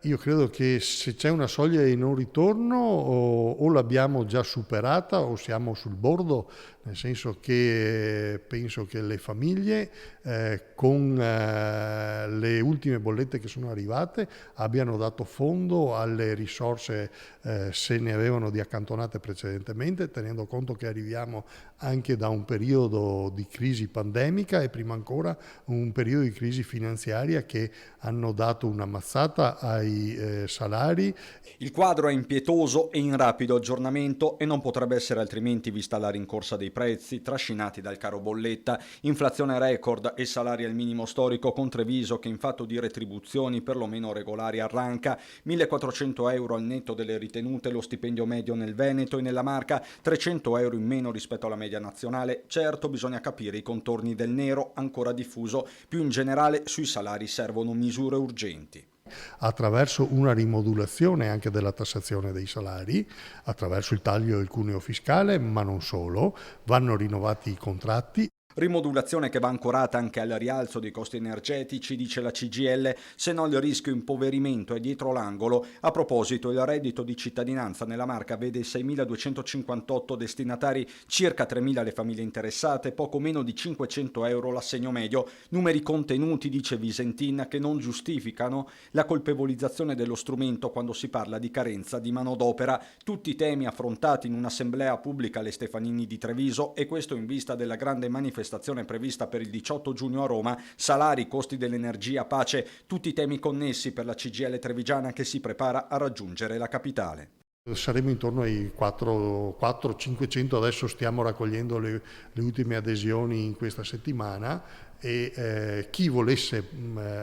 Io credo che se c'è una soglia di non ritorno o l'abbiamo già superata o siamo sul bordo, nel senso che penso che le famiglie con le ultime bollette che sono arrivate abbiano dato fondo alle risorse se ne avevano di accantonate precedentemente, tenendo conto che arriviamo anche da un periodo di crisi pandemica e prima ancora un periodo di crisi finanziaria che hanno dato una mazzata ai salari. Il quadro è impietoso e in rapido aggiornamento e non potrebbe essere altrimenti vista la rincorsa dei prezzi trascinati dal caro bolletta, inflazione record e salari al minimo storico con Treviso che in fatto di retribuzioni perlomeno regolari arranca, 1.400 euro al netto delle ritenute lo stipendio medio nel Veneto e nella Marca, 300 euro in meno rispetto alla media nazionale. Certo bisogna capire i contorni del nero ancora diffuso, più in generale sui salari servono misure urgenti. Attraverso una rimodulazione anche della tassazione dei salari, attraverso il taglio del cuneo fiscale, ma non solo, vanno rinnovati i contratti. Rimodulazione che va ancorata anche al rialzo dei costi energetici, dice la CGIL, se no il rischio impoverimento è dietro l'angolo. A proposito, il reddito di cittadinanza nella Marca vede 6.258 destinatari, circa 3.000 le famiglie interessate, poco meno di 500 euro l'assegno medio. Numeri contenuti, dice Visentin, che non giustificano la colpevolizzazione dello strumento quando si parla di carenza di manodopera. Tutti i temi affrontati in un'assemblea pubblica alle Stefanini di Treviso e questo in vista della grande manifestazione prevista per il 18 giugno a Roma, salari, costi dell'energia, pace, tutti i temi connessi per la CGIL trevigiana che si prepara a raggiungere la capitale. Saremo intorno ai 400-500, adesso stiamo raccogliendo le ultime adesioni in questa settimana e chi volesse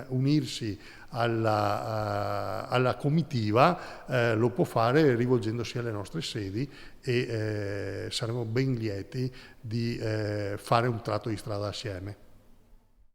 unirsi alla comitiva lo può fare rivolgendosi alle nostre sedi e saremo ben lieti di fare un tratto di strada assieme.